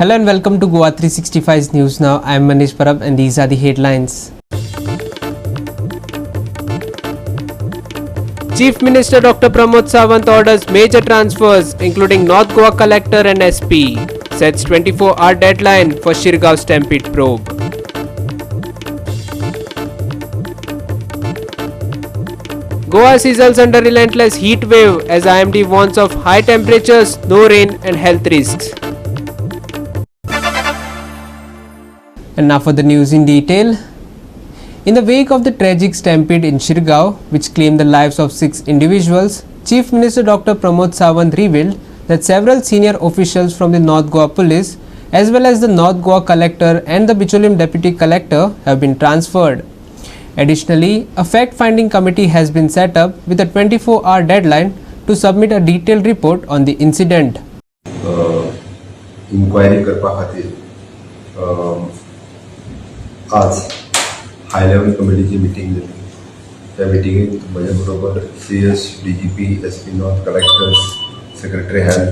Hello and welcome to Goa 365's News Now. I am Manish Parab and these are the headlines. Chief Minister Dr. Pramod Sawant orders major transfers including North Goa Collector and SP. Sets 24-hour deadline for Shirgaon Stampede probe. Goa sizzles under relentless heat wave as IMD warns of high temperatures, no rain and health risks. And now for the news in detail. In the wake of the tragic stampede in Shirgaon, which claimed the lives of 6 individuals, Chief Minister Dr. Pramod Sawant revealed that several senior officials from the North Goa Police as well as the North Goa Collector and the Bicholim Deputy Collector have been transferred. Additionally, a fact-finding committee has been set up with a 24-hour deadline to submit a detailed report on the incident. Inquiry करपा खातीर आज high level कमिटीची meeting जाली. त्या मिटींगेंत म्हज्या बरोबर CS, DGP, SP north, collectors, secretary health,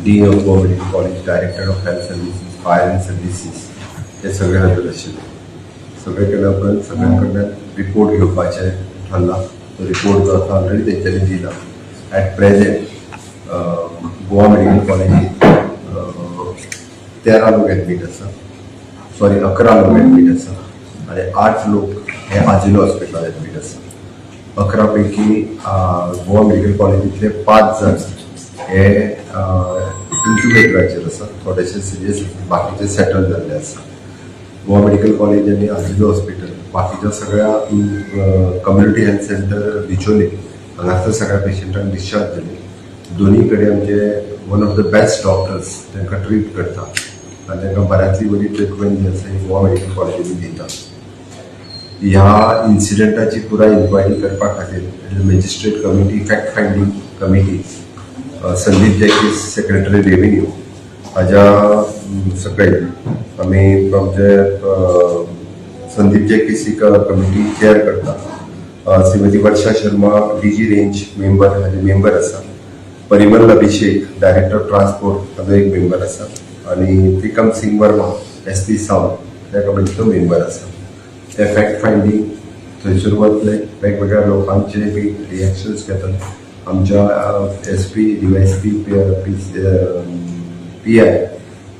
Dean of Goa Medical College, Director of Health Services, Fire and Services हे सगळे हजर आशिल्ले. सगळे केल्या उपरांत सगळ्यां रिपोर्ट घेवपाचें थारला. तो रिपोर्ट जो आसा ऑलरेडी तेंच्यांनी दिला. ॲट प्रेजेंट गोवा मेडिकल कॉलेजींत 13 लोक एडमीट आसा. 11 लोक एडमीट आसा आनी 8 लोक हे आजिलो हॉस्पिटलांत एडमीट आसा. 11 पैकी गोवा मेडिकल कॉलेजींतले 5 जण हे इंक्युबेटराचेर आसा. थोडेशे सिरियस, बाकीचे सेटल जाल्ले आसा. गोवा मेडिकल कॉलेज आनी आजिलो हॉस्पिटल बाकीच्या सगळ्या कम्युनिटी हेल्थ सेंटर बिचोली हांगासर सगळ्या पेशंटांक डिस्चार्ज जाले. दोनी कडेन आमचे one of the best doctors तांकां ट्रीट करता आनी तांकां बऱ्यांतली बरी ट्रिटमेंट जी आसा ही गोवा मेडिकल कॉलेजींनी दिता. ह्या इन्सिडंटाची पुराय इन्क्वायरी करपा खातीर magistrate committee, fact finding committee, Sandeep Jacques secretary revenue हाज्या सकयल आमी आमचे संदीप जॅकीस ही कमिटी चेअर करता. श्रीमती वर्षा शर्मा DG रेंज मेंबर हाजे मेंबर आसा. परिमल अभिषेक डायरेक्टर ट्रान्सपोर्ट हाजो एक मेंबर आसा आनी त्रिकम सिंग वर्मा SP साउथ त्या कमिटीचो मेंबर आसा. ते फॅक्ट फायंडींग थंयसर वतले, वेगवेगळ्या लोकांचे बी रिएक्शन्स घेतले. आमच्या SP, DYSP, PI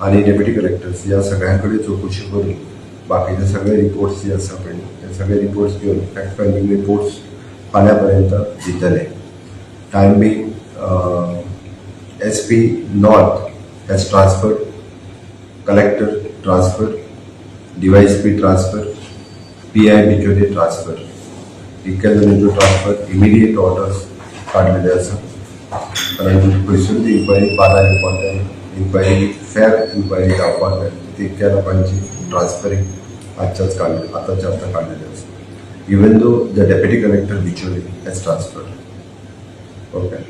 आणि डेप्युटी कलेक्टर्स या सगळ्यांकडे चौकशी करून बाकीचे सगळे रिपोर्ट्स जे आसा पळय ते सगळे रिपोर्ट्स घेवन फॅक्ट फायंडींग रिपोर्ट्स फाल्यां पर्यंत दितले. Time being SP north has transferred, collector transfer, DYSP transfer, PI Bicholim transfer. इतक्या जणांचो ट्रान्सफर इमिडिएट ऑर्डर्स काढलेले आसा. कारण खंयसून ती इन्क्वायरी पार इम्पॉर्टंट इन्क्वायरी फेर इन्क्वायरी जावपाक जाय. तितक्या लोकांची ट्रान्सफरींग आतांच्या आतां काडलेले आसा. Even though the deputy collector Bicholim has transferred. Okay,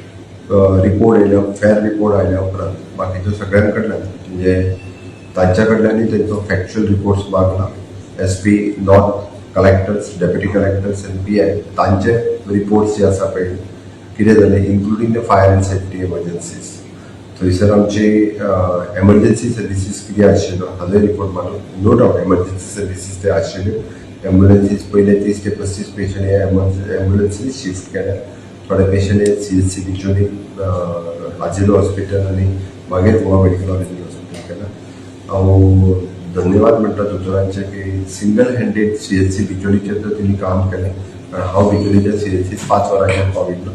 report आयल्या, फेर रिपोर्ट आयल्या उपरांत बाकीच्या सगळ्यां कडल्यान म्हणजे तांच्या कडल्यानूय तेंचो फॅक्च्युअल रिपोर्ट्स मागला. SP north, collectors, deputy collectors आनी PI तांचे रिपोर्ट्स जे आसा पळय कितें जालें including the fire and safety emergencies. थंयसर आमची एमर्जन्सी सर्विसीस कितें आशिल्लो हाजोय रिपोर्ट मागलो. नो डावट एमर्जन्सी सर्विसीस ते आशिल्ल्यो. एम्ब्युलन्सीस पयले 30 ते 35 पेशंट हे एम्ब्युलन्सीस शिफ्ट केल्या. थोडे पेशंट हे CSC बिचोली आजिलो हॉस्पिटल आनी मागीर गोवा मेडिकल कॉलेजींत हॉस्पिटल केला. हांव धन्यवाद म्हणटा दोतोरांचे की सिंगल हँडेड CSC बिचोलीचेर तर तेणी काम केलें. कारण हांव बिचोलीच्या CSC 5 वरांचेर पाविल्लो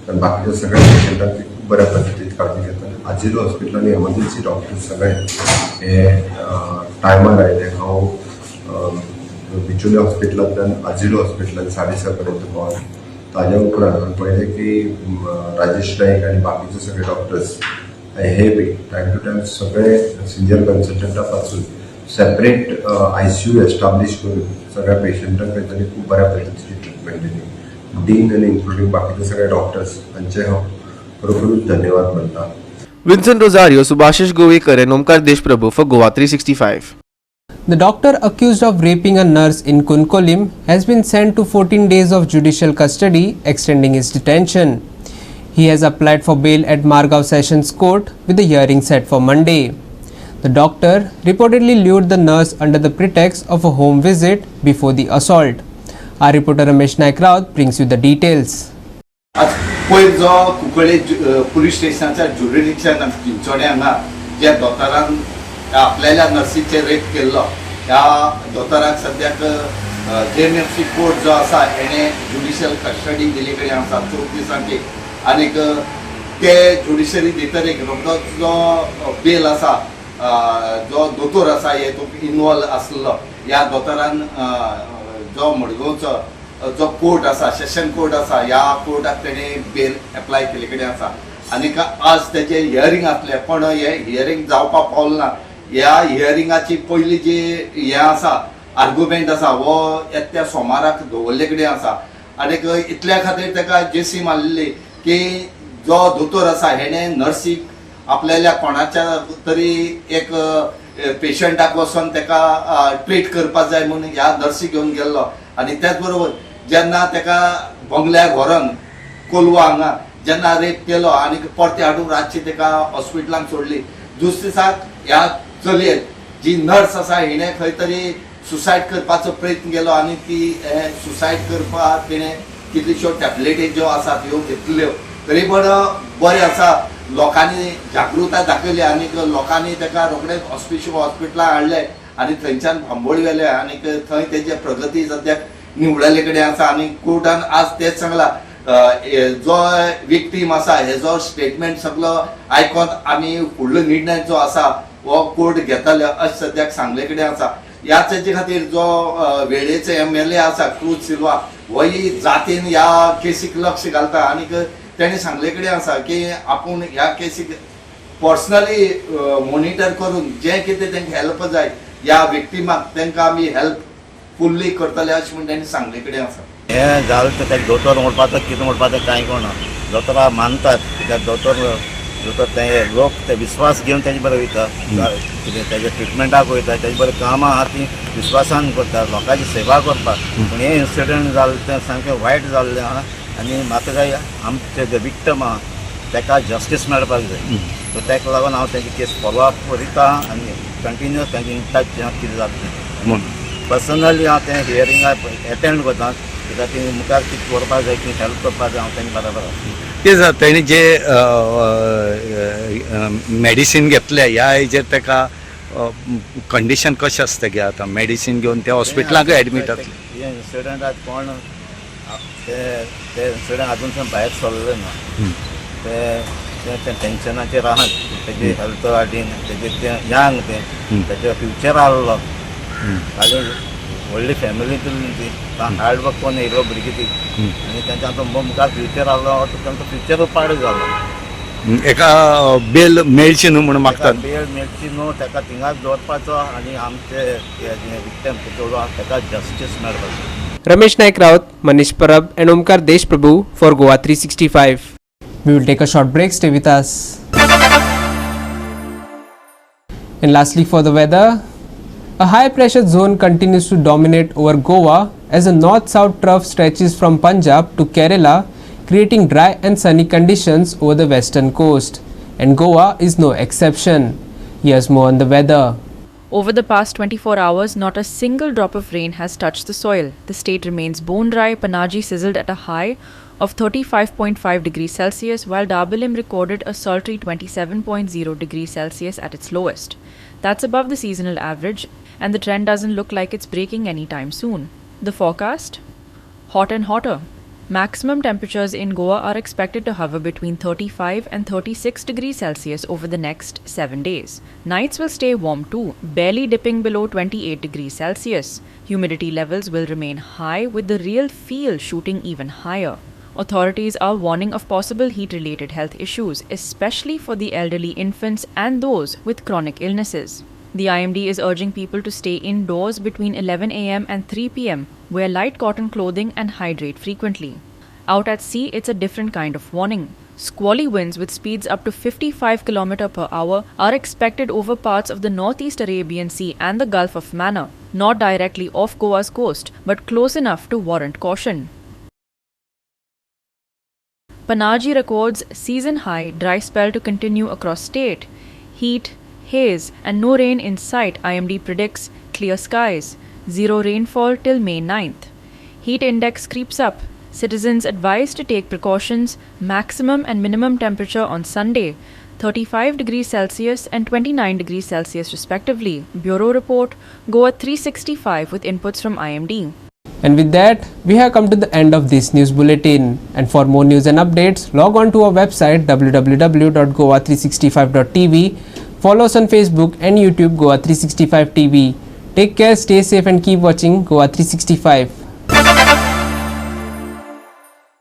कारण बाकीच्या सगळ्या पेशंटांची खूब बऱ्या पद्दतीन काळजी घेता. आजिलो हॉस्पिटलांनी एमर्जन्सी डॉक्टर्स सगळे हे टायमार आयले. हांव बिचोली हॉस्पिटलांतल्यान आजिलो हॉस्पिटलांत 6:30 पर्यंत पावलो. ताज्या उपरांत पळयलें की राजेश नाईक आनी बाकीचे सगळे डॉक्टर्स हे बी टायम टू टायम सगळे सिनियर कन्सल्टंटा पासून सेपरेट ICU एस्टाब्लीश करून सगळ्या पेशंटांक तेंच्यांनी खूब बऱ्या पद्दतीची ट्रिटमेंट दिली. डीन आनी इन्क्लुडींग बाकीचे सगळे डॉक्टर्स हांचे हांव खरोखरूच धन्यवाद म्हणटा. Vincent Rosario, Subhashish Govekar and Omkar Deshprabhu for Goa 365. The doctor accused of raping a nurse in Kunkolim has been sent to 14 days of judicial custody, extending his detention. He has applied for bail at Margao Sessions Court with the hearing set for Monday. The doctor reportedly lured the nurse under the pretext of a home visit before the assault. Our reporter Ramesh Naik Raut brings you the details. आज पयर जो Cuncolim police स्टेशनाच्या jurisdiction चिंचोडे हांगा ज्या दोतोरान आपल्या नर्सीचे rape केल्लो ह्या दोतोराक सद्याक JMFC कोर्ट जो आसा हेणे ज्युडिशियल कस्टडी दिले कडेन आसा 4 दिसांची आनीक ते ज्युडिशरी भितर रोखडोच जो बेल आसा जो दोतोर आसा हे तो इनवॉल्व आसलो ह्या दोतोरान जो मडगांवचो जो कोर्ट आसा सेशन कोर्ट आसा ह्या कोर्टाक तेणे बेल एप्लाय केले कडेन आसा आनीक आज तेजे हियरींग आसले पण हे हियरींग जावपाक पावलें ना ह्या हियरिंगाची पयली जी हे आसा आर्ग्युमेंट आसा वो येत्या सोमाराक दवरले कडेन आसा आनीक इतल्या खातीर ताका जेसी मारलेली की जो दोतोर आसा हेणे नर्सीक आपल्याल्या कोणाच्या तरी एक पेशंटाक वचोन ताका ट्रीट करपाक जाय म्हणून ह्या नर्सी घेवन गेल्लो आनी त्याच बरोबर जेन्ना ताका बंगल्यार व्हरोन कोलवा हांगा जेन्ना रेप केलो आनी परते हाडून रातची ताका हॉस्पिटलांत सोडली दुसरे दिसाक ह्या चलयेन जी नर्स आसा हिणें खंय तरी सुसायड करपाचो प्रयत्न केलो आनी ती सुसायड करपाक तिणें कितल्योश्यो टॅबलेटी ज्यो आसा त्यो घेतल्यो तरी पण बरें आसा लोकांनी जागृताय दाखयली आनी लोकांनी ताका रोखडेच हॉस्पिटलांत हाडले आनी थंयच्यान बांबोळी व्हेले आनी थंय तेजे प्रगती सद्याक निवडले कडेन आसा आनी कोर्टान आज तेच सांगला जो विक्टीम आसा हेजो स्टेटमेंट सगळो आयकोन आमी फुडलो निर्णय जो आसा हो कोर्ट घेतले अशें सद्याक सांगले कडेन आसा ह्याच हेचे खातीर जो वेळेचे MLA आसा क्रूज सिल्वा होय जातीन ह्या केसीक लक्ष घालता आनीक तेणें सांगले कडेन आसा की आपूण ह्या केसीक पर्सनली मॉनिटर करून जें कितें तांकां हेल्प जाय ह्या विक्टिमाक तांकां आमी हेल्प फुल्ली करतले अशें म्हूण तांणी सांगले कडेन आसा हें जालें तें तें दोतोर म्हणपाचो कितें म्हणपाचें कांय कळना दोतोरा मानतात कित्याक दोतोर ते लोक ते विस्वास घेवन तेजे बरें वयता कितें तेजे ट्रिटमेंटाक वयता तेजे बरें कामां आहा ती विस्वासान करता लोकांची सेवा करपाक पूण हें इन्सिडंट जालें तें सामकें वायट जाल्लें आहा आनी म्हाका जाय आमचे जे विक्टम आहा ताका जस्टीस मेळपाक जाय सो ताका लागून हांव तेजी केस फॉलो अप करिता आनी कंटिन्युअस तेंचे इन टच कितें जाता पर्सनली हांव तें हियरिंगाक एटेंड करता कित्याक ती मुखार कितें करपाक जाय कितें हेल्प करपाक जाय हांव तेंचे बरोबर ते तेणी जे मेडिसीन घेतले ह्या हेजेर ताका कंडिशन कशें आसता गे आतां मेडिसीन घेवन ते हॉस्पिटलांक एडमीट जातले हे इन्सिडंट आज कोण ते इन्सिडंट अजून भायर सरले ना ते टेन्शनाचेर आहात तेजे हेल्थ वाडीन तेजे तें यंग तेजे फ्युचर आहलो खाली व्हडली फॅमिली ती हार्ड वर्क कोन्न येयलो भुरगीं ती आनी तेंचे आतां मुखार फ्युचर आहलो तांचो फ्युचर पाड जालो एका बेल मेळची न्हू म्हणून मागतात बेल मेळची न्हू ताका थिंगाच दवरपाचो आनी आमचे विक्टीम चेडूं आसा ताका जस्टीस मेळपाचो Ramesh Naik Raut, Manish Parab and Omkar Deshprabhu for Goa 365. We will take a short break. Stay with us. And lastly, for the weather, a high pressure zone continues to dominate over Goa as a north-south trough stretches from Punjab to Kerala, creating dry and sunny conditions over the western coast. And Goa is no exception. Here's more on the weather. Over the past 24 hours, not a single drop of rain has touched the soil. The state remains bone dry. Panaji sizzled at a high of 35.5 degrees Celsius, while Darbalim recorded a sultry 27.0 degrees Celsius at its lowest. That's above the seasonal average, and the trend doesn't look like it's breaking anytime soon. The forecast? Hot and hotter. Maximum temperatures in Goa are expected to hover between 35 and 36 degrees Celsius over the next 7 days. Nights will stay warm too, barely dipping below 28 degrees Celsius. Humidity levels will remain high, with the real feel shooting even higher. Authorities are warning of possible heat-related health issues, especially for the elderly, infants and those with chronic illnesses. The IMD is urging people to stay indoors between 11 a.m. and 3 p.m., wear light cotton clothing and hydrate frequently. Out at sea, it's a different kind of warning. Squally winds with speeds up to 55 km per hour are expected over parts of the northeast Arabian Sea and the Gulf of Mannar, not directly off Goa's coast, but close enough to warrant caution. Panaji records season high dry spell to continue across state. Heat, haze, and no rain in sight. IMD predicts clear skies. Zero rainfall till May 9th. Heat index creeps up. Citizens advised to take precautions. Maximum and minimum temperature on Sunday 35 degrees Celsius and 29 degrees Celsius respectively. Bureau report Goa 365 with inputs from IMD. And with that, we have come to the end of this news bulletin. And for more news and updates, log on to our website www.goa365.tv. Follow us on Facebook and YouTube Goa 365 TV. Take care, stay safe and keep watching Goa 365.